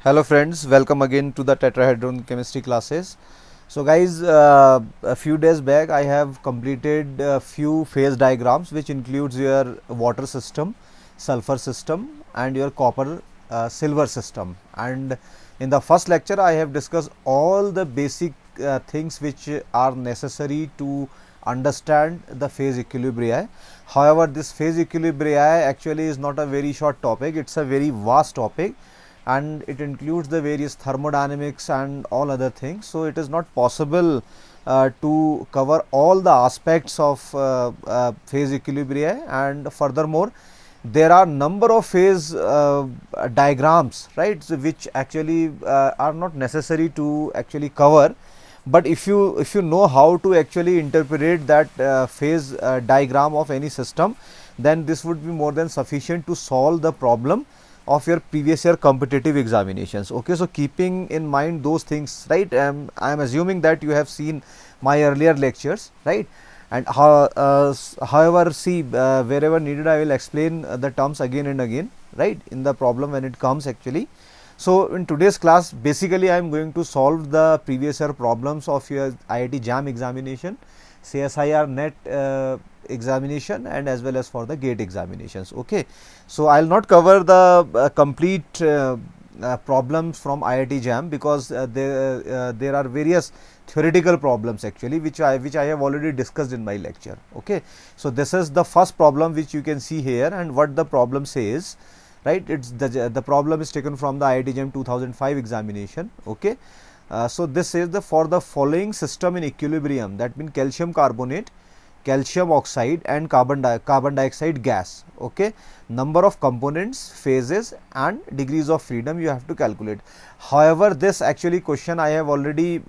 Hello friends, welcome again to the tetrahedron chemistry classes. So guys, a few days back I have completed a few phase diagrams which includes your water system, sulfur system and your copper silver system. And in the first lecture I have discussed all the basic things which are necessary to understand the phase equilibria. However, this phase equilibria actually is not a very short topic, it's a very vast topic and it includes the various thermodynamics and all other things. So it is not possible to cover all the aspects of phase equilibria, and furthermore there are number of phase diagrams, right, so which actually are not necessary to actually cover. But if you know how to actually interpret that phase diagram of any system, then this would be more than sufficient to solve the problem of your previous year competitive examinations. Okay, so keeping in mind those things, right, I am assuming that you have seen my earlier lectures, right, and however, see, wherever needed I will explain the terms again and again, right, in the problem when it comes actually. So in today's class basically I am going to solve the previous year problems of your IIT JAM examination, CSIR NET examination, and as well as for the GATE examinations. Okay, so I will not cover the complete problems from IIT JAM because there are various theoretical problems actually which I have already discussed in my lecture. Okay, so this is the first problem which you can see here, and what the problem says, right, it's the problem is taken from the IIT JAM 2005 examination. Okay, so this says for the following system in equilibrium, that means calcium carbonate, calcium oxide and carbon dioxide gas. Okay, number of components, phases and degrees of freedom you have to calculate. However, this actually question I have already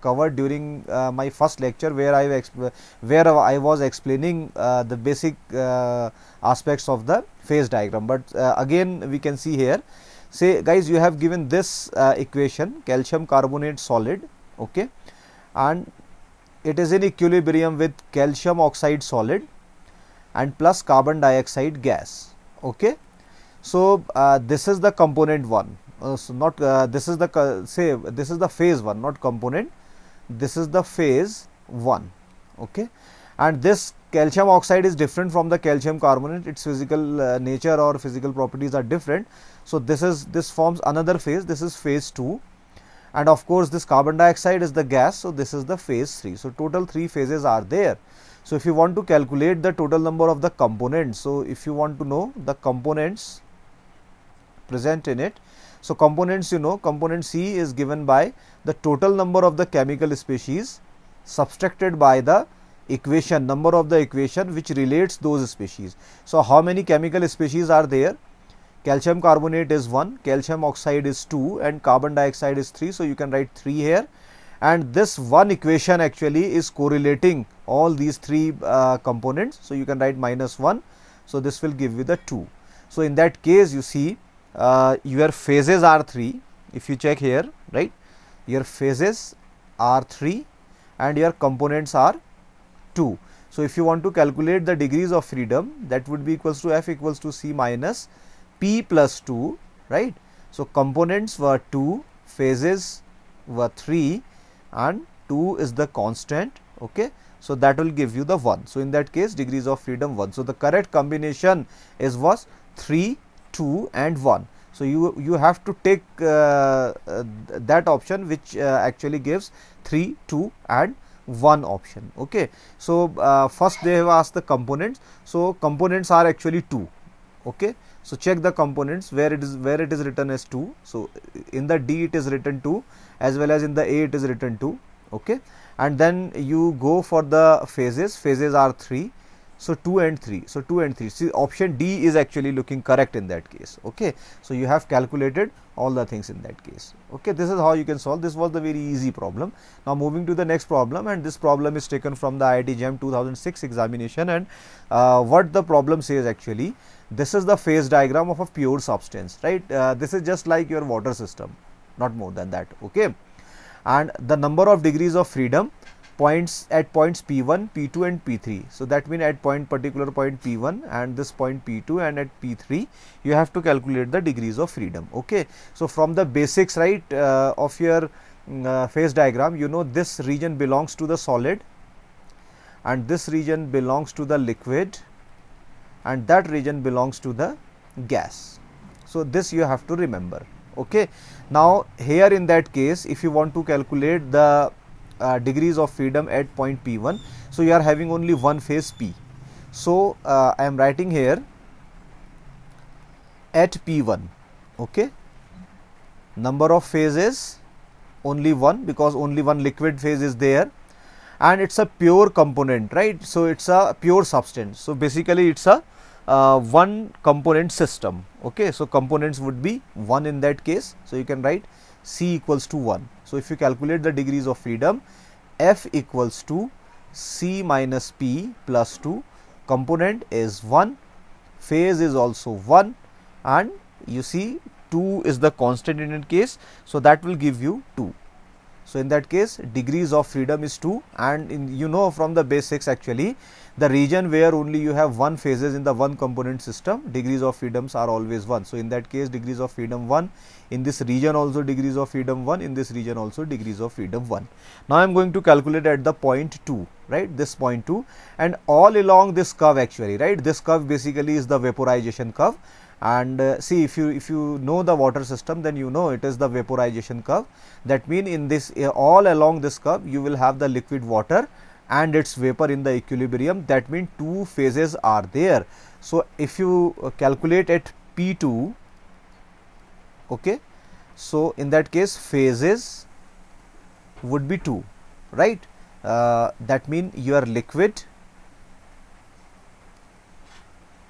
covered during my first lecture where I was explaining the basic aspects of the phase diagram. But again we can see here, say guys, you have given this equation, calcium carbonate solid, okay, and it is in equilibrium with calcium oxide solid and plus carbon dioxide gas. Okay, so this is the component 1, so not this is the say this is the phase 1, not component, this is the phase 1. Okay, and this calcium oxide is different from the calcium carbonate, its physical nature or physical properties are different. So this forms another phase, this is phase 2, and of course this carbon dioxide is the gas, so this is the phase 3. So total 3 phases are there. So if you want to calculate the total number of the components, so if you want to know the components present in it, so components, you know, component C is given by the total number of the chemical species subtracted by the equation, number of the equation which relates those species. So how many chemical species are there? Calcium carbonate is 1, calcium oxide is 2 and carbon dioxide is 3. So you can write 3 here, and this one equation actually is correlating all these 3 components. So you can write -1, so this will give you the 2. So in that case you see your phases are 3, if you check here, right, your phases are 3 and your components are 2. So if you want to calculate the degrees of freedom, that would be equals to F equals to C minus P plus 2, right. So components were 2, phases were 3 and 2 is the constant. Okay, so that will give you the 1. So in that case degrees of freedom 1. So the correct combination was 3, 2 and 1. So you have to take that option which actually gives 3, 2 and 1 option. Okay, so first they have asked the components, so components are actually 2. Okay, so check the components where it is written as 2. So in the D it is written 2, as well as in the A it is written 2. Okay, and then you go for the phases are 3, so 2 and 3, so 2 and 3. See, option D is actually looking correct in that case. Okay, so you have calculated all the things in that case. Okay, this is how you can solve. This was the very easy problem. Now moving to the next problem, and this problem is taken from the IIT JAM 2006 examination, and what the problem says actually, this is the phase diagram of a pure substance, right. This is just like your water system, not more than that. Okay, and the number of degrees of freedom points at points P1, P2 and P3. So that means at particular point P1 and this point P2 and at P3 you have to calculate the degrees of freedom. Okay, so from the basics, right, of your phase diagram, you know this region belongs to the solid and this region belongs to the liquid and that region belongs to the gas. So this you have to remember. Okay, now here in that case, if you want to calculate the degrees of freedom at point P1, so you are having only one phase P. So I am writing here at P1. Okay, number of phases only one, because only one liquid phase is there and it's a pure component, right? So it's a pure substance. So basically it's a one component system. Okay, so components would be 1 in that case. So you can write C equals to 1. So if you calculate the degrees of freedom, F equals to C minus P plus 2, component is 1, phase is also 1 and you see 2 is the constant in that case. So that will give you 2. So in that case degrees of freedom is 2, and you know from the basics actually the region where only you have one phases in the one component system, degrees of freedoms are always 1. So in that case degrees of freedom 1, in this region also degrees of freedom 1, in this region also degrees of freedom 1. Now I am going to calculate at the point 2, right, this point 2, and all along this curve actually, right, this curve basically is the vaporization curve. And see, if you know the water system, then you know it is the vaporization curve. That means in this all along this curve you will have the liquid water and its vapor in the equilibrium. That means two phases are there. So if you calculate at P2, okay, so in that case phases would be 2, right? That means your liquid,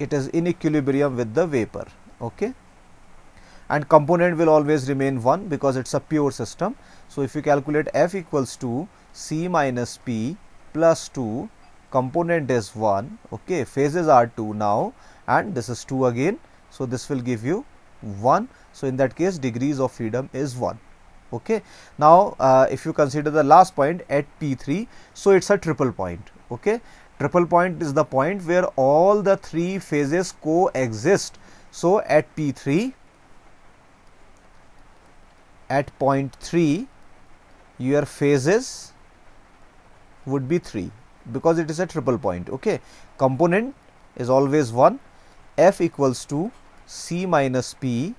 it is in equilibrium with the vapor. Okay, and component will always remain 1 because it's a pure system. So if you calculate F equals to C minus P plus 2, component is 1, okay, phases are 2 now and this is 2 again. So this will give you 1. So in that case degrees of freedom is 1. Okay, now if you consider the last point at P3, so it's a triple point. Okay, triple point is the point where all the three phases coexist. So at P3, at point 3, your phases would be 3 because it is a triple point. Okay, component is always 1, F equals to C minus P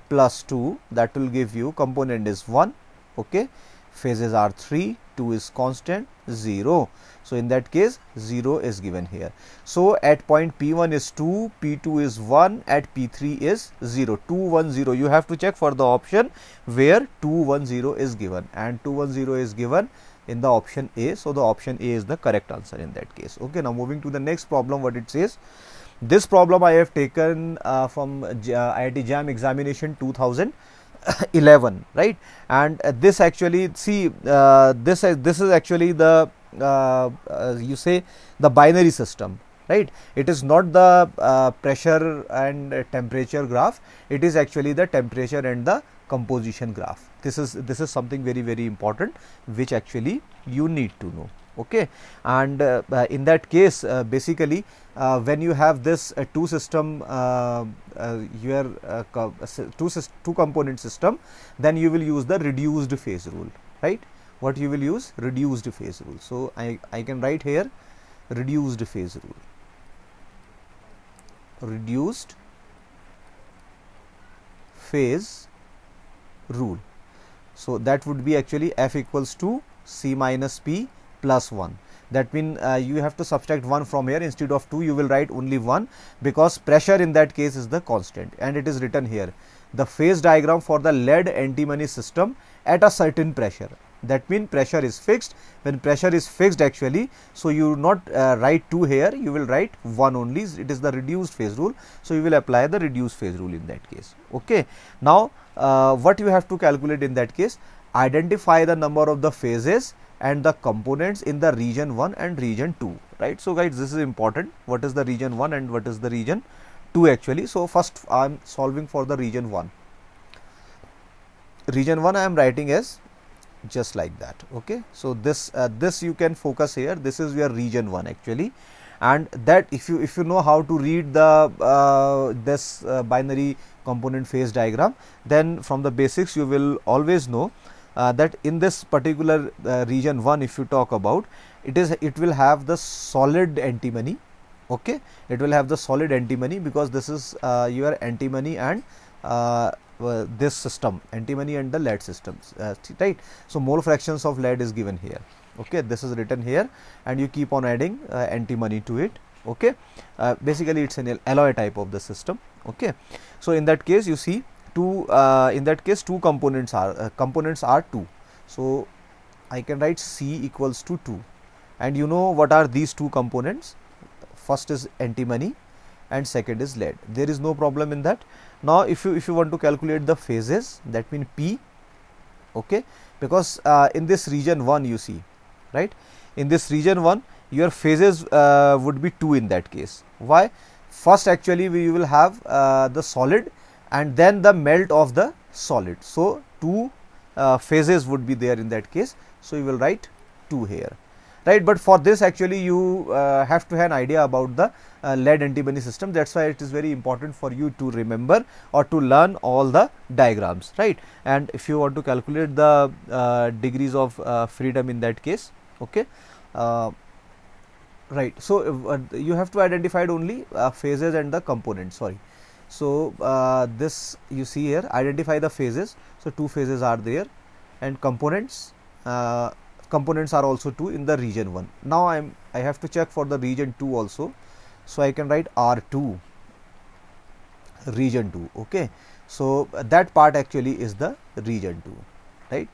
plus 2, that will give you component is 1. Okay, phases are 3, 2 is constant, 0. So in that case 0 is given here. So at point P1 is 2, P2 is 1, at P3 is 0, 2 1 0. You have to check for the option where 2 1 0 is given, and 2 1 0 is given in the option A. So the option A is the correct answer in that case. Okay, now moving to the next problem, what it says. This problem I have taken from IIT JAM examination 2011, right? And this actually, see, this is actually the you say the binary system, right? It is not the pressure and temperature graph. It is actually the temperature and the composition graph. This is something very, very important which actually you need to know. Okay, and in that case basically when you have this two system your two component system, then you will use the reduced phase rule, right? What you will use? Reduced phase rule. So I can write here reduced phase rule, reduced phase rule. So that would be actually F equals to C minus P plus 1. That means you have to subtract 1 from here. Instead of 2 you will write only 1 because pressure in that case is the constant, and it is written here the phase diagram for the lead antimony system at a certain pressure. That means pressure is fixed. When pressure is fixed actually, so you will not write 2 here, you will write 1 only. It is the reduced phase rule. So you will apply the reduced phase rule in that case. Okay, now what you have to calculate in that case? Identify the number of the phases and the components in the region 1 and region 2, right? So guys, this is important. What is the region 1 and what is the region 2 actually? So first I am solving for the region 1. Region 1 I am writing as just like that. Okay, so this you can focus here. This is your region 1 actually, and that if you know how to read the this binary component phase diagram, then from the basics you will always know that in this particular region 1, if you talk about, it will have the solid antimony. Okay, it will have the solid antimony because this is your antimony and this system, antimony and the lead systems, right. So mole fractions of lead is given here. Okay, this is written here, and you keep on adding antimony to it. Okay, basically it's an alloy type of the system. Okay, so in that case you see two components are 2. So I can write C equals to 2, and you know what are these two components? First is antimony and second is lead. There is no problem in that. Now if you want to calculate the phases, that means P. Okay, because in this region 1 you see, right, in this region 1 your phases would be 2 in that case. Why? First actually we will have the solid and then the melt of the solid. So 2 phases would be there in that case. So you will write 2 here, right. But for this actually you have to have an idea about the lead antimony system. That's why it is very important for you to remember or to learn all the diagrams, right. And if you want to calculate the degrees of freedom in that case, okay, right. So you have to identify only phases and the components, sorry. So this you see here, identify the phases. So 2 phases are there, and components are also 2 in the region 1. Now I have to check for the region 2 also. So I can write R2, region 2. Okay, so that part actually is the region 2, right.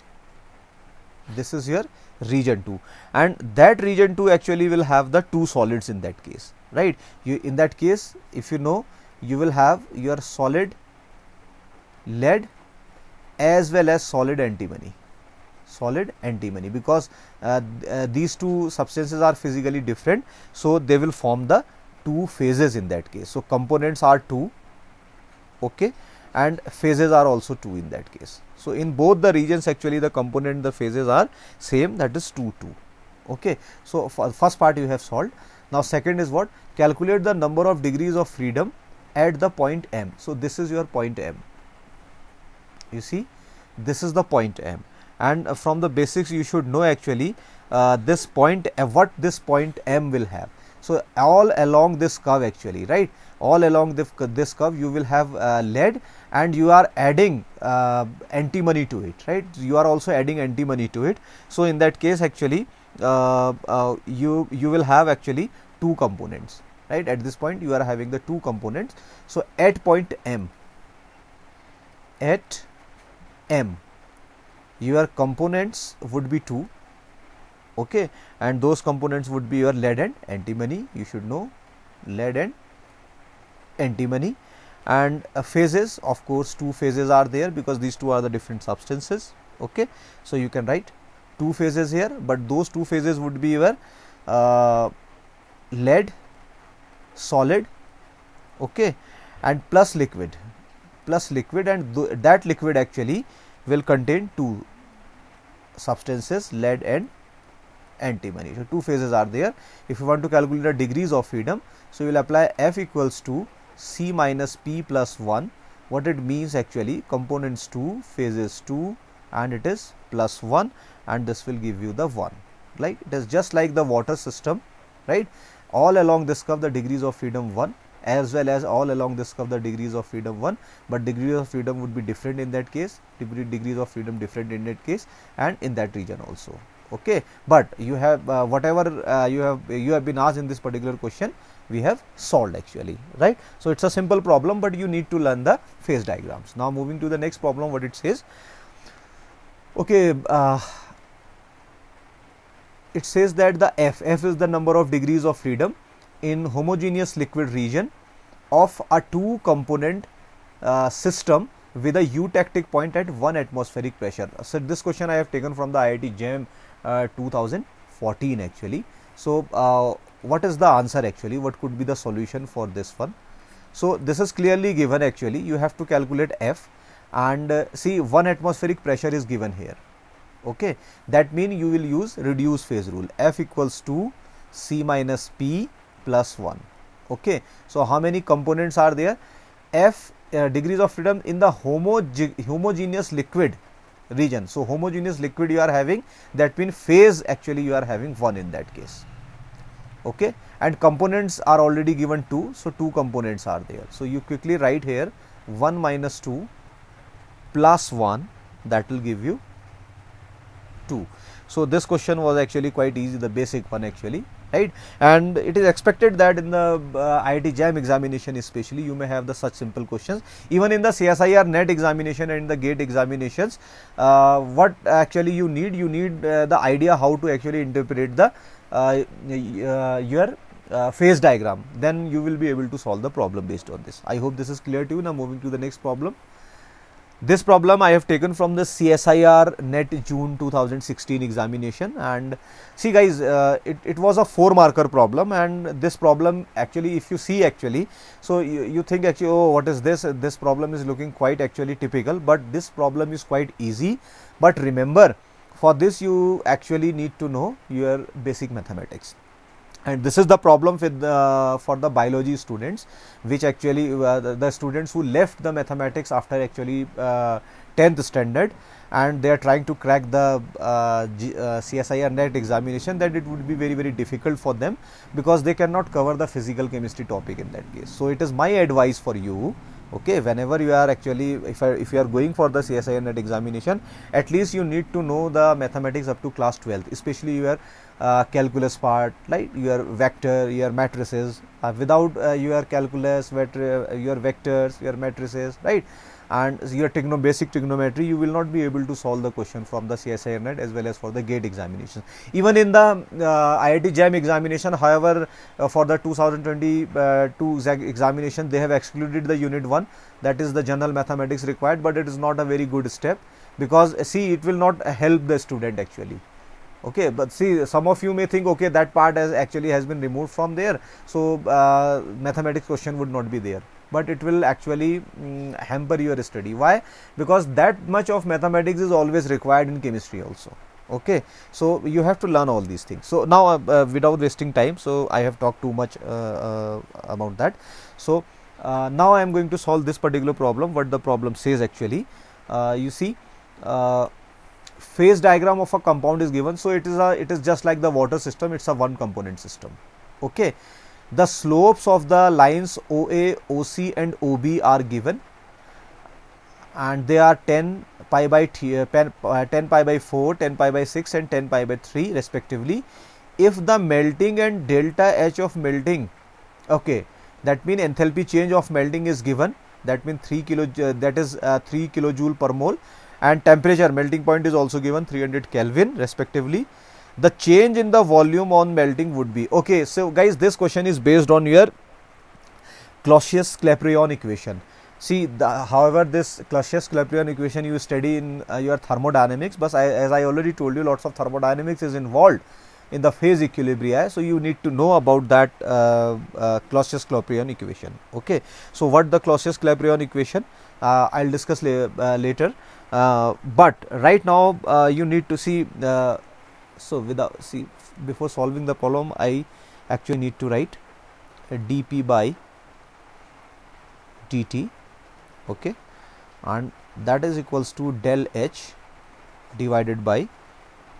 This is your region 2, and that region 2 actually will have the 2 solids in that case, right. You, in that case, if you know, you will have your solid lead as well as solid antimony, because these two substances are physically different, so they will form the 2 phases in that case. So components are 2, okay, and phases are also 2 in that case. So in both the regions actually the component, the phases are same, that is 2 2. Okay, so for first part you have solved. Now second is what? Calculate the number of degrees of freedom at the point M. So this is your point M. You see, this is the point M, and from the basics you should know actually this point what this point M will have. So all along this curve actually, right, all along this curve you will have lead, and you are adding antimony to it, right. You are also adding antimony to it. So in that case actually you will have actually 2 components, right. At this point you are having the 2 components. So at point M, your components would be 2, okay, and those components would be your lead and antimony. You should know lead and antimony, and phases, of course 2 phases are there because these 2 are the different substances. Okay, so you can write 2 phases here, but those 2 phases would be your lead solid, okay, and plus liquid, and that liquid actually will contain 2 substances, lead and antimony. So 2 phases are there. If you want to calculate the degrees of freedom, so you will apply F equals to C minus P plus 1. What it means actually, components 2, phases 2, and it is plus 1, and this will give you the 1. Like it is just like the water system, right. All along this curve the degrees of freedom 1, as well as all along this curve the degrees of freedom 1, but degrees of freedom would be different in that case, degrees of freedom different in that case, and in that region also. Okay, but you have whatever you have been asked in this particular question, we have solved actually, right. So it's a simple problem, but you need to learn the phase diagrams. Now moving to the next problem, what it says. Okay, it says that the F is the number of degrees of freedom in homogeneous liquid region of a 2 component system with a eutectic point at 1 atmospheric pressure. So this question I have taken from the IIT JAM 2014 actually. So what is the answer actually? What could be the solution for this one? So this is clearly given actually. You have to calculate F, and see 1 atmospheric pressure is given here. Okay, that means you will use reduced phase rule. F equals to C minus P plus 1. Okay, so how many components are there? F degrees of freedom in the homogeneous liquid region. So homogeneous liquid you are having, that means phase actually you are having 1 in that case. Okay, and components are already given 2, so 2 components are there. So you quickly write here 1 minus 2 plus 1, that will give you 2. So this question was actually quite easy, the basic one actually, right? And it is expected that in the IIT JAM examination especially, you may have the such simple questions. Even in the CSIR NET examination and the GATE examinations, what actually you need the idea how to actually interpret the your phase diagram. Then you will be able to solve the problem based on this. I hope this is clear to you. Now moving to the next problem. This problem I have taken from the CSIR NET June 2016 examination, and see guys, it was a 4 marker problem, and this problem actually, if you see actually, so you think actually, oh, what is this? This problem is looking quite actually typical, but this problem is quite easy. But remember, for this you actually need to know your basic mathematics. And this is the problem with for the biology students, which actually the students who left the mathematics after actually 10th standard, and they are trying to crack the CSIR NET examination, that it would be very difficult for them, because they cannot cover the physical chemistry topic in that case. So it is my advice for you, okay, whenever you are actually, if you are going for the CSIR NET examination, at least you need to know the mathematics up to class 12th, especially your calculus part, like your vector, your matrices. Without your calculus, your vectors, your matrices, right, and your basic trigonometry, you will not be able to solve the question from the CSIR NET as well as for the GATE examination. Even in the IIT JAM examination, however, for the 2022 examination, they have excluded the unit 1, that is the general mathematics required, but it is not a very good step, because see, it will not help the student actually. Okay, but see, some of you may think, okay, that part has been removed from there, so mathematics question would not be there, but it will actually hamper your study. Why? Because that much of mathematics is always required in chemistry also. Okay, so you have to learn all these things. So now without wasting time, so I have talked too much about that. So now I am going to solve this particular problem. What the problem says actually, you see, phase diagram of a compound is given. So it is just like the water system, it's a one component system. Okay, the slopes of the lines OA, OC and OB are given, and they are 10 pi by 10 pi by 4, 10 pi by 6 and 10 pi by 3 respectively. If the melting and delta H of melting, okay, that means enthalpy change of melting is given, that means 3 kilojoule per mole, and temperature, melting point is also given 300 Kelvin respectively. The change in the volume on melting would be, okay, so guys, this question is based on your Clausius-Clapeyron equation. See, however, this Clausius-Clapeyron equation you study in your thermodynamics, but as I already told you, lots of thermodynamics is involved in the phase equilibria, so you need to know about that Clausius-Clapeyron equation. Okay, so what the Clausius-Clapeyron equation, I'll discuss later, but right now you need to see, before solving the problem, I actually need to write dP by dt, okay, and that is equals to del H divided by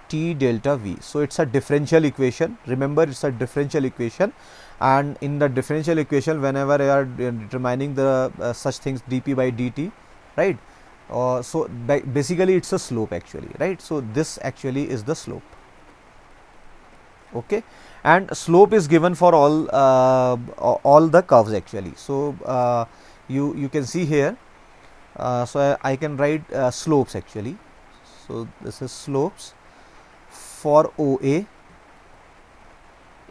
T delta V. So it's a differential equation. Remember, it's a differential equation, and in the differential equation, whenever you are determining the such things dP by dt, right, so basically it's a slope actually, right. So this actually is the slope. Okay, and slope is given for all the curves actually. So you can see here, so I can write slopes actually. So this is slopes for OA,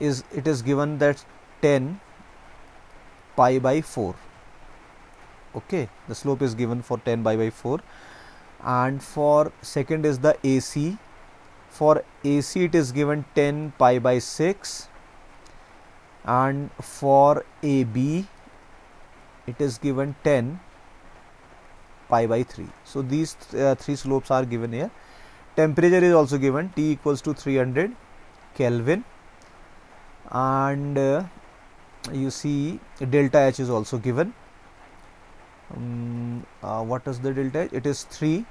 it is given that 10 pi by 4. Okay, the slope is given for 10 pi by 4, and for second is the AC. For AC it is given 10 pi by 6, and for AB it is given 10 pi by 3. So these three slopes are given here. temperature is also given, T equals to 300 Kelvin, and you see delta H is also given. What is the delta H? It is 3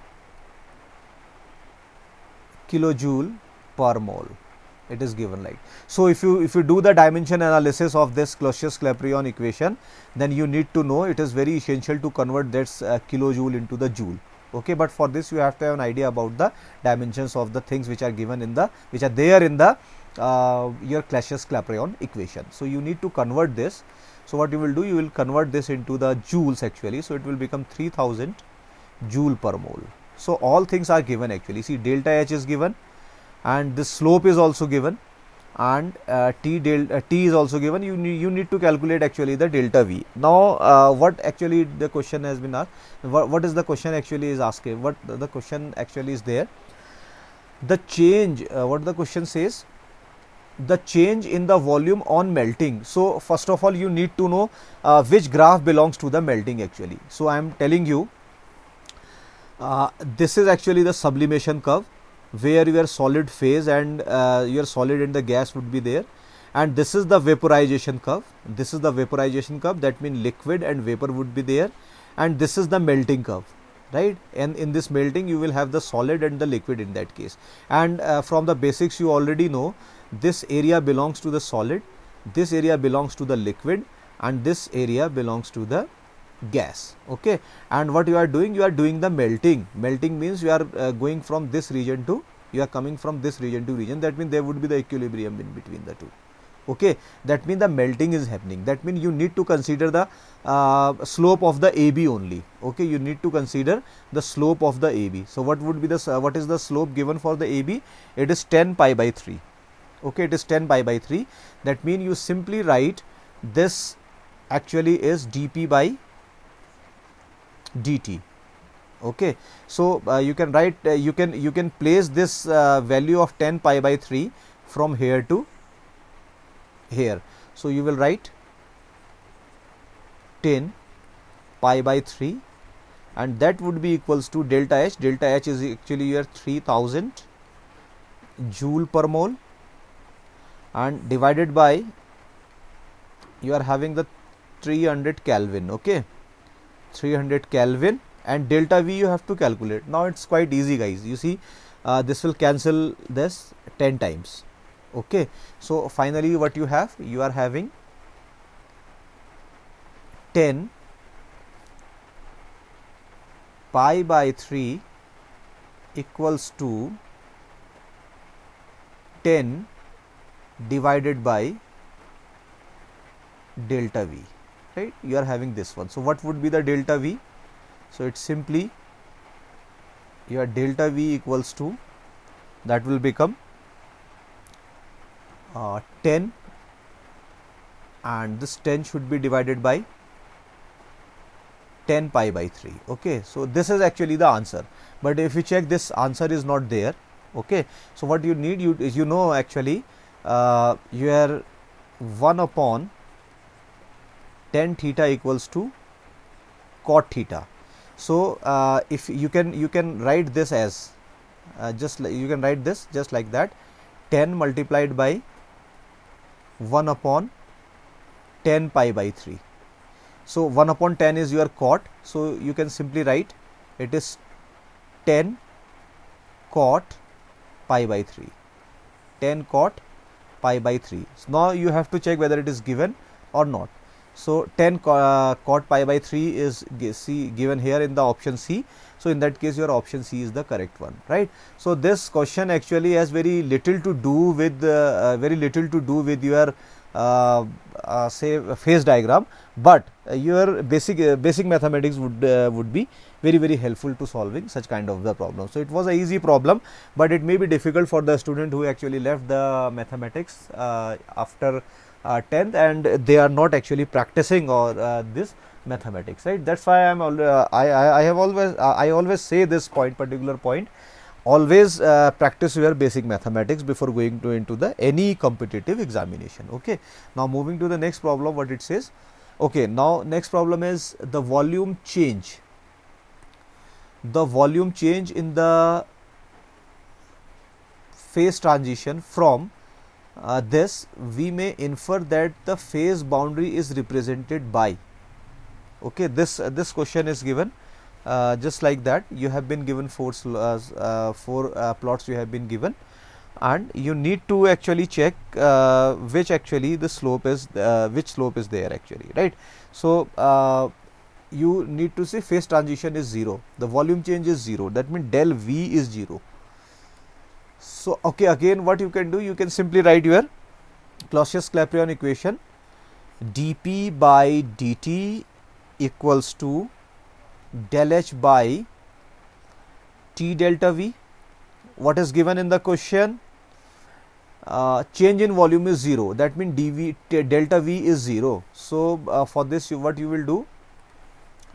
kilojoule per mole. It is given like so. If you do the dimension analysis of this Clausius-Clapeyron equation, then you need to know, it is very essential to convert this kilojoule into the joule. Okay, but for this you have to have an idea about the dimensions of the things which are given in the there in the your Clausius-Clapeyron equation. So you need to convert this. So what you will do, you will convert this into the joules actually. So it will become 3000 joule per mole. So all things are given actually. See, delta H is given, and this slope is also given, and T is also given. You need to calculate actually the delta V. Now what actually the question has been asked, what is the question actually is asking, what the question actually is there, the change, what the question says, the change in the volume on melting. So first of all you need to know which graph belongs to the melting actually. So I am telling you, this is actually the sublimation curve, where your solid phase and your solid and the gas would be there, and this is the vaporization curve. This is the vaporization curve, that means liquid and vapor would be there, and this is the melting curve, right? And in this melting you will have the solid and the liquid in that case. And from the basics you already know, this area belongs to the solid, this area belongs to the liquid, and this area belongs to the gas. Okay, and what you are doing the melting. Melting means you are going from this region to, you are coming from this region to region, that means there would be the equilibrium in between the two. Okay, that means the melting is happening. That means you need to consider the slope of the AB only. Okay, you need to consider the slope of the AB. So what would be the what is the slope given for the AB? It is 10 pi by 3. Okay, it is 10 pi by 3. That means you simply write this actually is dP by dt. Okay, so you can write, you can place this value of 10 pi by 3 from here to here. So you will write 10 pi by 3, and that would be equals to delta H. Delta H is actually your 3000 joule per mole, and divided by, you are having the 300 Kelvin. Okay, 300 Kelvin, and delta V you have to calculate. Now it's quite easy guys. You see, this will cancel this 10 times. Okay, so finally what you have, you are having 10 pi by 3 equals to 10 divided by delta V. Right, you are having this one. So what would be the delta V? So it's simply your delta V equals to, that will become 10, and this 10 should be divided by 10 pi by 3. Okay, so this is actually the answer, but if you check, this answer is not there. Okay, so what you need, you know actually your 1 upon tan theta equals to cot theta. So if you can write this as you can write this just like that, 10 multiplied by 1 upon 10 pi by 3. So 1 upon 10 is your cot, so you can simply write it is 10 cot pi by 3, 10 cot pi by 3. So now you have to check whether it is given or not. So 10 cot pi by 3 is given here in the option C. So in that case your option C is the correct one, right? So this question actually has very little to do with your say phase diagram, but your basic mathematics would be very helpful to solving such kind of the problem. So it was a easy problem, but it may be difficult for the student who actually left the mathematics after 10th, and they are not actually practicing or this mathematics, right? That's why I always say this particular point, always practice your basic mathematics before going into the any competitive examination. Okay, now moving to the next problem, what it says. Okay, now next problem is the volume change. The volume change in the phase transition from this, we may infer that the phase boundary is represented by, okay, this question is given just like that. You have been given four plots you have been given, and you need to actually check which actually the slope is which slope is there actually, right? So you need to say phase transition is 0, the volume change is 0, that means del V is 0. So okay, again what you can do, you can simply write your Clausius-Clapeyron equation, dP by dt equals to del H by T delta V. What is given in the question? Change in volume is 0, that means delta V is 0. So for this what you will do,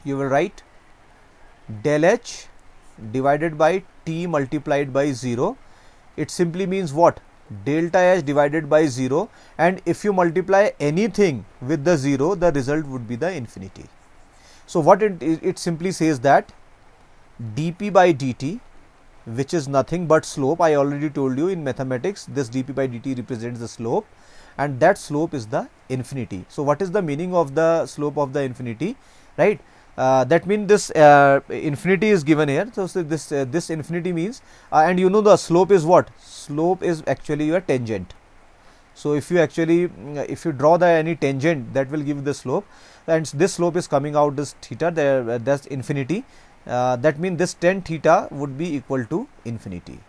you will write del H divided by T multiplied by 0. It simply means what? Delta H divided by 0, and if you multiply anything with the 0, the result would be the infinity. So what it simply says that dP by dt, which is nothing but slope. I already told you in mathematics this dP by dt represents the slope, and that slope is the infinity. So what is the meaning of the slope of the infinity, right? That means this infinity is given here. So this infinity means and you know the slope is what? Slope is actually your tangent. So if you actually if you draw the any tangent, that will give the slope, and this slope is coming out this theta there, that's infinity. That means this tan theta would be equal to infinity.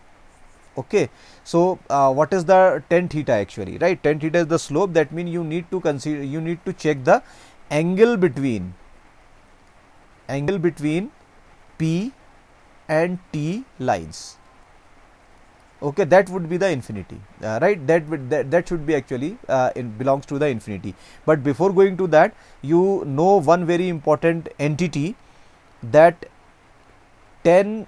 Okay, so what is the tan theta actually, right? Tan theta is the slope. That means you need to consider, you need to check the angle between P and T lines. Okay, that would be the infinity, right? That should be actually belongs to the infinity. But before going to that, you know one very important entity, that tan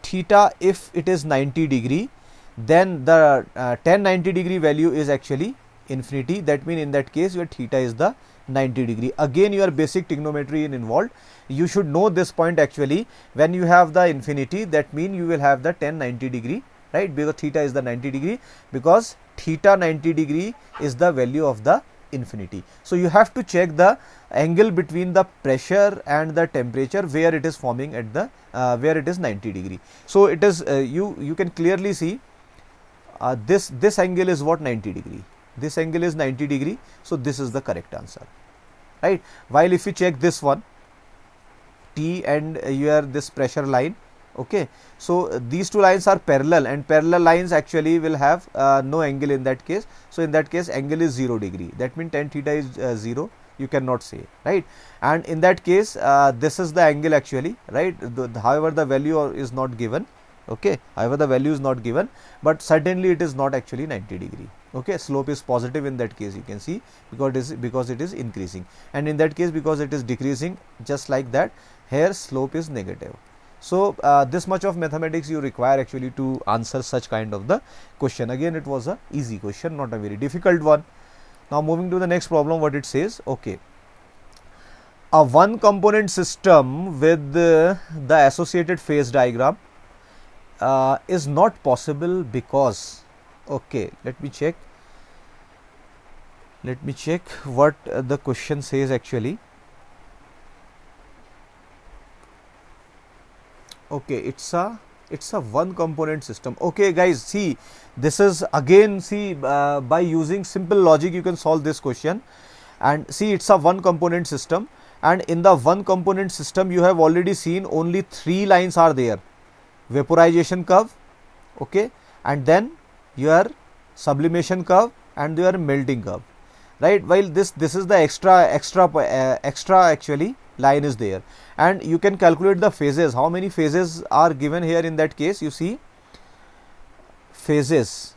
theta, if it is 90 degree, then the tan 90 degree value is actually infinity. That means in that case your theta is the 90 degree. Again your basic trigonometry is involved. You should know this point actually. When you have the infinity, that means you will have the tan 90 degree, right? Because theta is the 90 degree, because theta 90 degree is the value of the infinity. So you have to check the angle between the pressure and the temperature where it is forming at the where it is 90 degree. So it is you can clearly see this angle is what? 90 degree. This angle is 90 degree. So this is the correct answer, right? While if you check this one, T and your this pressure line, okay, so these two lines are parallel, and parallel lines actually will have no angle in that case. So in that case angle is 0 degree. That means tan theta is 0. You cannot say, right? And in that case this is the angle actually, right? However the value is not given, okay, however the value is not given, but certainly it is not actually 90 degree. Okay, slope is positive in that case, you can see, because it is increasing, and in that case because it is decreasing, just like that, here slope is negative. So this much of mathematics you require actually to answer such kind of the question. Again, it was a easy question, not a very difficult one. Now moving to the next problem, what it says, okay, a one component system with the associated phase diagram is not possible because, okay, let me check what the question says actually. Okay, it's a one component system. Okay guys, see, this is again, see, by using simple logic you can solve this question. And see, it's a one component system, and in the one component system you have already seen only 3 lines are there: vaporization curve, okay, and then your sublimation curve and your melting curve, right? While this is the extra actually line is there, and you can calculate the phases. How many phases are given here in that case? You see, phases.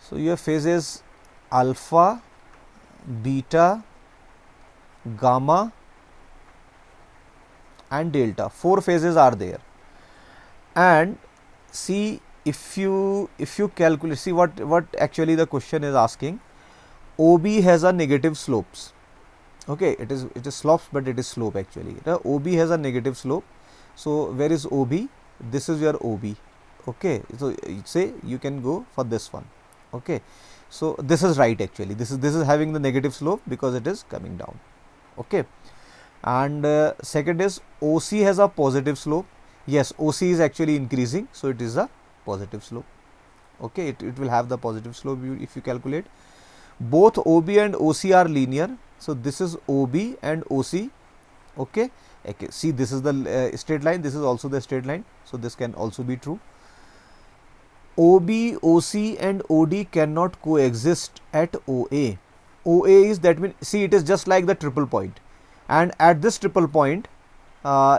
So your phases alpha, beta, gamma and delta. 4 phases are there. And see, if you calculate, see what actually the question is asking. OB has a negative slopes. Okay, it is slopes, but it is slope actually. The OB has a negative slope. So where is OB? This is your OB. Okay, so say you can go for this one. Okay, so this is right actually. This is having the negative slope because it is coming down. Okay, and second is OC has a positive slope. Yes, OC is actually increasing, so it is a positive slope. Okay, it will have the positive slope if you calculate. Both OB and OC are linear, so this is OB and OC. Okay, okay, see, this is the straight line, this is also the straight line, so this can also be true. OB, OC and OD cannot coexist at OA. OA is, that means, see, it is just like the triple point, and at this triple point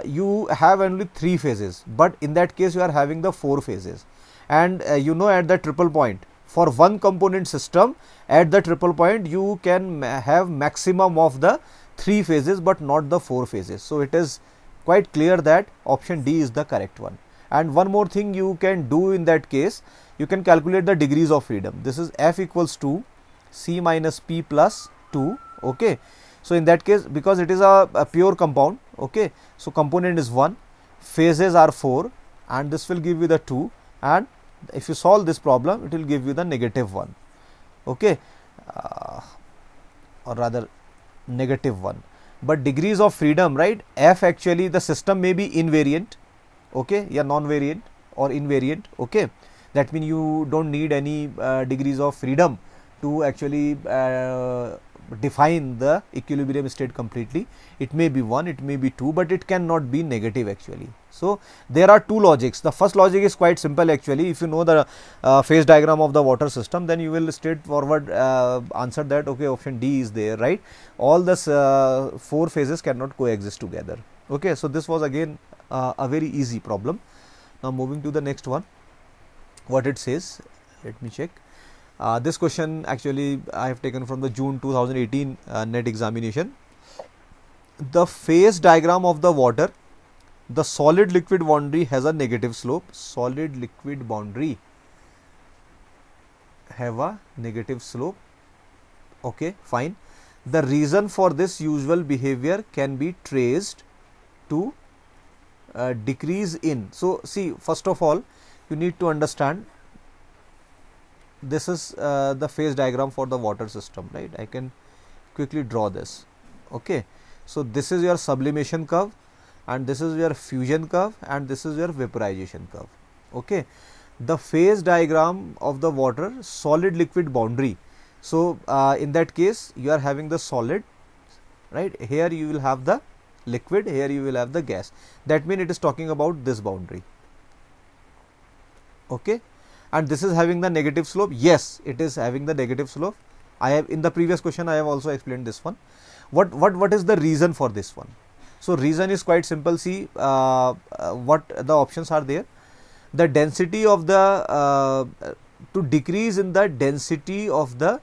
you have only 3 phases, but in that case you are having the 4 phases. And you know, at the triple point, for one component system, at the triple point you can have maximum of the 3 phases but not the 4 phases. So it is quite clear that option D is the correct one. And one more thing you can do in that case, you can calculate the degrees of freedom. This is F equals to C minus P plus 2. Okay, so in that case, because it is a pure compound, okay, so component is 1, phases are 4, and this will give you the 2, and if you solve this problem, it will give you the negative 1. Okay, or rather negative 1. But degrees of freedom, right, F, actually the system may be invariant, okay, yeah, non-variant or invariant. Okay, that means you don't need any degrees of freedom to actually define the equilibrium state completely. It may be 1, it may be 2, but it cannot be negative actually. So there are two logics. The first logic is quite simple actually. If you know the phase diagram of the water system, then you will straightforward answer that, okay, option D is there, right? All the 4 phases cannot coexist together. Okay, so this was again a very easy problem. Now moving to the next one, what it says, let me check. This question actually I have taken from the June 2018 NET examination. The phase diagram of the water, the solid liquid boundary has a negative slope. Solid liquid boundary have a negative slope. Okay, fine. The reason for this usual behavior can be traced to decrease in. So see, first of all, you need to understand, this is the phase diagram for the water system, right? I can quickly draw this. Okay, so this is your sublimation curve, and this is your fusion curve, and this is your vaporization curve. Okay, the phase diagram of the water, solid liquid boundary. So in that case you are having the solid, right? Here you will have the liquid, here you will have the gas. That means it is talking about this boundary. Okay, and this is having the negative slope. Yes, it is having the negative slope. I have, in the previous question I have also explained this one. What is the reason for this one? So reason is quite simple. See what the options are there. The density of the to decrease in the density of the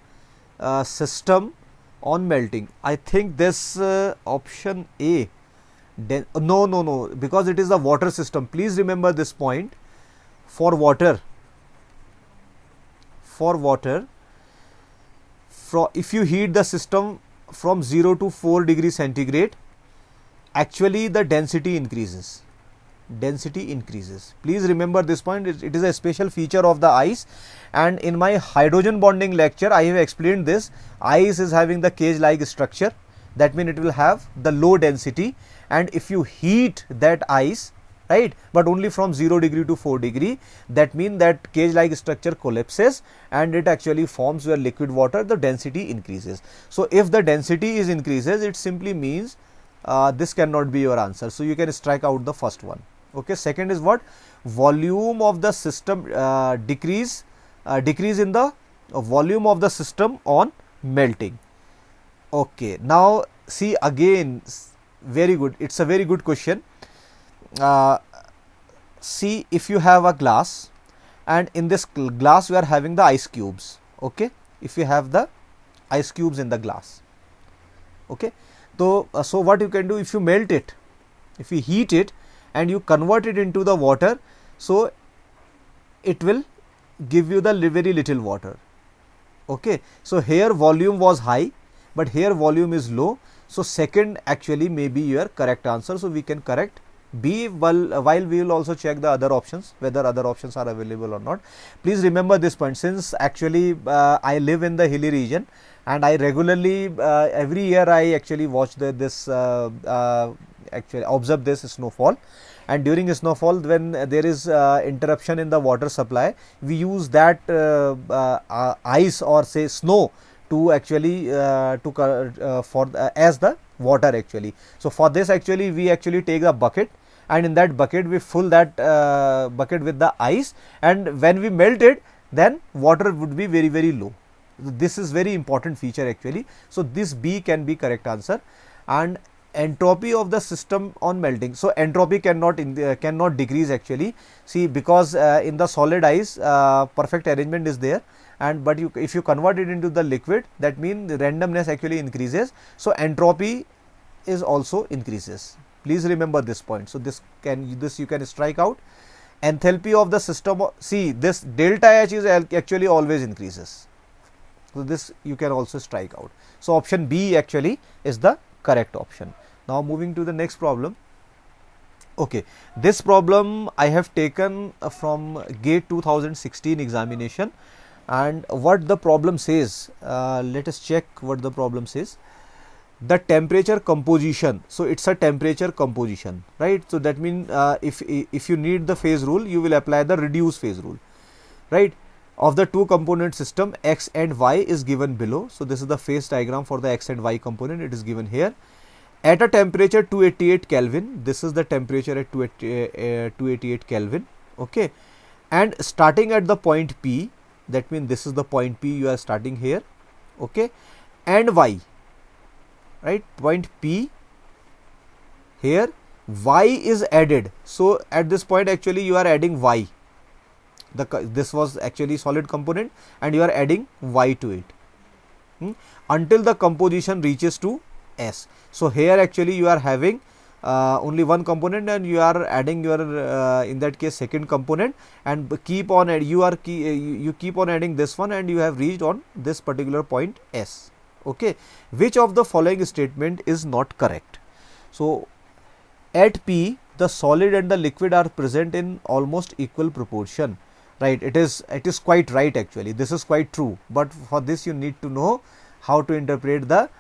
system on melting. I think this option A. No, because it is a water system. Please remember this point. For water, if you heat the system from 0 to 4 degrees centigrade, actually the density increases. Please remember this point. It is a special feature of the ice, and in my hydrogen bonding lecture I have explained this. Ice is having the cage like structure. That means it will have the low density, and if you heat that ice, right, but only from 0 degree to 4 degree, that means that cage like structure collapses and it actually forms your liquid water, the density increases. So if the density is increases, it simply means this cannot be your answer. So you can strike out the first one. Okay, second is what? Volume of the system decrease in the volume of the system on melting. Okay, now see again, very good. It's a very good question. See, if you have a glass, and in this glass you are having the ice cubes. Okay, if you have the ice cubes in the glass. Okay, so what you can do, if you melt it, if you heat it and you convert it into the water, so it will give you the very little water. Okay, so here volume was high, but here volume is low. So second actually may be your correct answer. So we can correct B, while we will also check the other options, whether other options are available or not. Please remember this point, since actually I live in the hilly region and I regularly every year I actually watch actually observe this snowfall, and during snowfall when there is interruption in the water supply, we use that ice or say snow to actually as the water actually. So for this actually we actually take the bucket, and in that bucket we fill that bucket with the ice, and when we melt it, then water would be very low. This is very important feature actually. So this B can be correct answer. And entropy of the system on melting, so entropy cannot decrease actually. See, because in the solid ice perfect arrangement is there, and but if you convert it into the liquid, that means the randomness actually increases, so entropy is also increases. Please remember this point. So this you can strike out. Enthalpy of the system, see this delta H is actually always increases, so this you can also strike out. So option B actually is the correct option. Now moving to the next problem. Okay, this problem I have taken from GATE 2016 examination, and what the problem says, let us check what the problem says. The temperature composition, so it's a temperature composition, right? So that means if you need the phase rule, you will apply the reduced phase rule, right? Of the two component system, X and Y is given below. So this is the phase diagram for the X and Y component, it is given here. At a temperature 288 Kelvin, this is the temperature at 288 Kelvin, okay, and starting at the point P, that means this is the point P, you are starting here, okay, and Y, right, point P here, Y is added. So at this point actually you are adding Y, this was actually solid component and you are adding Y to it until the composition reaches to S. So here actually you are having only one component and you are adding your in that case second component, and keep on you keep on adding this one, and you have reached on this particular point S. Okay, which of the following statement is not correct? So at P, the solid and the liquid are present in almost equal proportion, right? It is quite right actually, this is quite true, but for this you need to know how to interpret the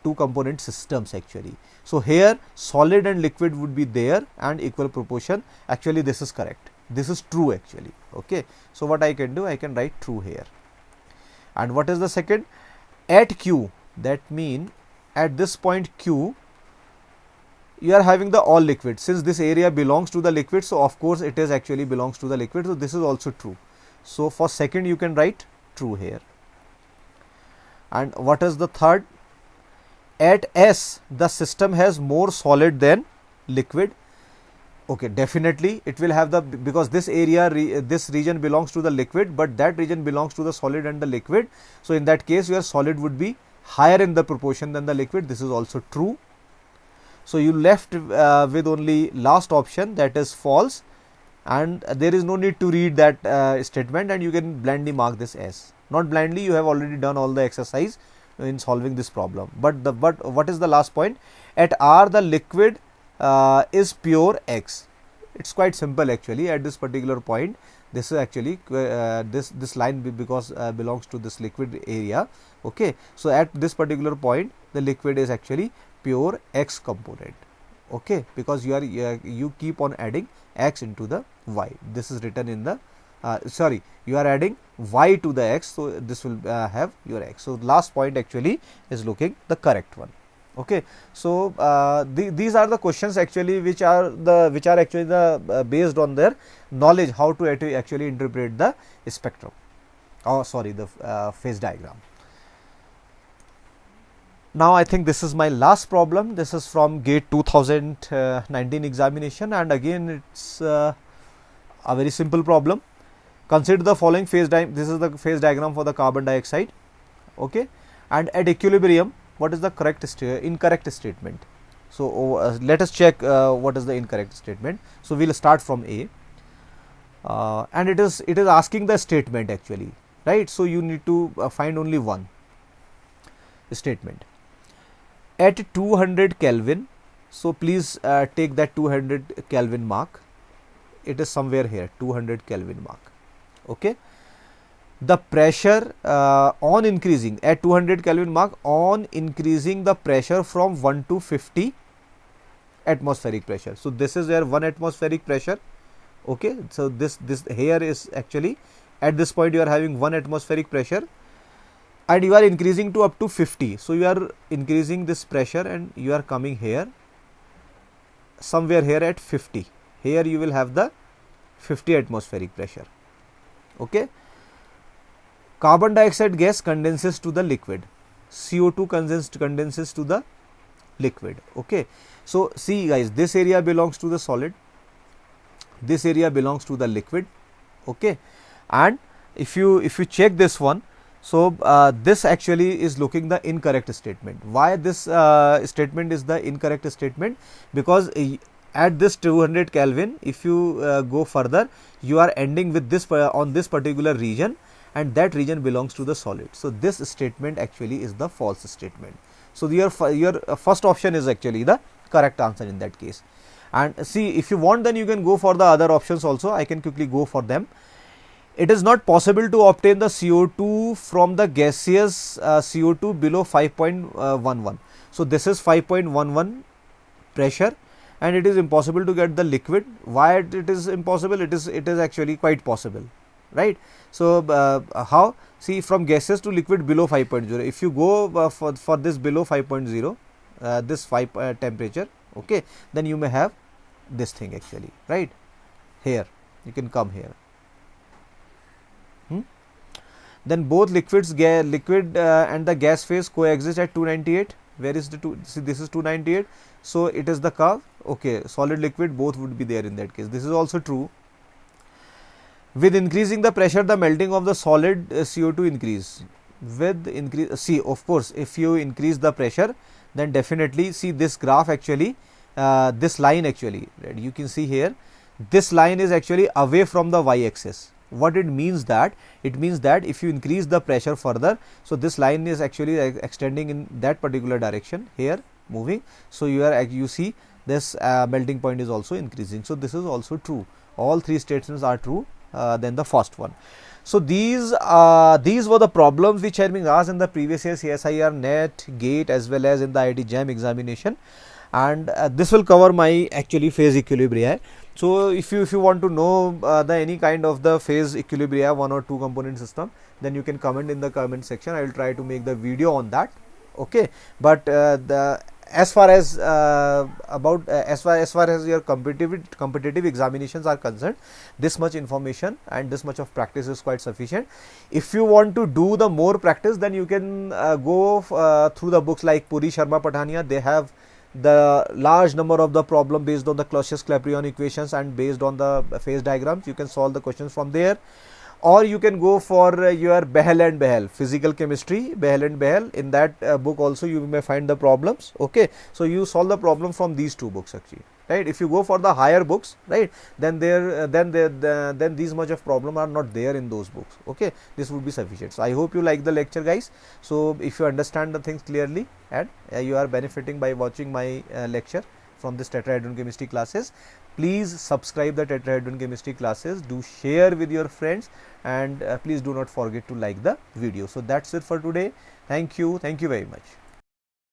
two component systems actually. So here solid and liquid would be there and equal proportion, actually this is correct, this is true actually. Okay, so what I can do, I can write true here. And what is the second? At Q, that mean at this point Q, you are having the all liquid, since this area belongs to the liquid, so of course it is actually belongs to the liquid, so this is also true. So for second you can write true here. And what is the third? At S, the system has more solid than liquid. Okay, definitely it will have the, because this area this region belongs to the liquid, but that region belongs to the solid and the liquid, so in that case your solid would be higher in the proportion than the liquid, this is also true. So you left with only last option, that is false, and there is no need to read that statement, and you can blindly mark this as. Not blindly, you have already done all the exercise in solving this problem. But what is the last point? At R, the liquid is pure X. It's quite simple actually. At this particular point, this is actually this line because belongs to this liquid area. Okay, so at this particular point, the liquid is actually pure X component. Okay, because you keep on adding X into the Y. This is written in the sorry, you are adding Y to the X, so this will have your X. So last point actually is looking the correct one. Okay, so these are the questions actually which are actually the based on their knowledge how to actually interpret the spectrum, or sorry, the phase diagram. Now I think this is my last problem. This is from GATE 2019 examination, and again it's a very simple problem. Consider the following phase diagram. This is the phase diagram for the carbon dioxide. Okay, and at equilibrium, what is the incorrect statement? So let us check what is the incorrect statement. So we will start from A, and it is asking the statement actually, right? So you need to find only one statement. At 200 Kelvin, So please take that 200 Kelvin mark. It is somewhere here, 200 Kelvin mark. Okay. The pressure on increasing at 200 Kelvin mark, on increasing the pressure from 1 to 50 atmospheric pressure. So this is where 1 atmospheric pressure. Okay. So this here is actually at this point you are having 1 atmospheric pressure, and you are increasing to up to 50. So you are increasing this pressure and you are coming here, somewhere here at 50. Here you will have the 50 atmospheric pressure. Okay. Carbon dioxide gas condenses to the liquid. CO2 condenses to the liquid. Okay. So see guys, this area belongs to the solid, this area belongs to the liquid. Okay. And if you check this one, so this actually is looking the incorrect statement. Why this statement is the incorrect statement? Because at this 200 Kelvin, if you go further, you are ending with this on this particular region, and that region belongs to the solid. So this statement actually is the false statement. So your first option is actually the correct answer in that case. And see, if you want, then you can go for the other options also. I can quickly go for them. It is not possible to obtain the CO2 from the gaseous CO2 below 5.11. So this is 5.11 pressure, and it is impossible to get the liquid. Why it is impossible? It is actually quite possible, right? So how? See, from gaseous to liquid below 5.0. If you go for this below 5.0, this 5 temperature, okay, then you may have this thing actually, right? Here you can come here. Then both liquid and the gas phase coexist at 298. Where is the see, this is 298. So it is the curve. Okay, solid liquid both would be there in that case. This is also true. With increasing the pressure, the melting of the solid CO2 increase. With increase, see, of course, if you increase the pressure, then definitely, see this graph actually, this line actually, right, you can see here, this line is actually away from the y-axis. What it means that? It means that if you increase the pressure further, so this line is actually extending in that particular direction, here moving. So you see this melting point is also increasing. So this is also true. All three statements are true than the first one. So these were the problems which had been asked in the previous year CSIR, NET, GATE, as well as in the IIT JAM examination, and this will cover my actually phase equilibria. So if you want to know the any kind of the phase equilibria, 1 or 2 component system, then you can comment in the comment section. I will try to make the video on that. Okay, but as far as your competitive examinations are concerned, this much information and this much of practice is quite sufficient. If you want to do the more practice, then you can go through the books like Puri, Sharma, Pathania. They have the large number of the problem based on the Clausius-Clapeyron equations and based on the phase diagrams. You can solve the questions from there, or you can go for your Behl and Behl, physical chemistry, Behl and Behl. In that book also you may find the problems. Okay, so you solve the problem from these 2 books actually, right? If you go for the higher books, right, then then these much of problem are not there in those books. Okay, this would be sufficient. So I hope you like the lecture, guys. So if you understand the things clearly and you are benefiting by watching my lecture from this tetrahedron chemistry classes, please subscribe the tetrahedron chemistry classes, do share with your friends, and please do not forget to like the video. So that's it for today. Thank you very much.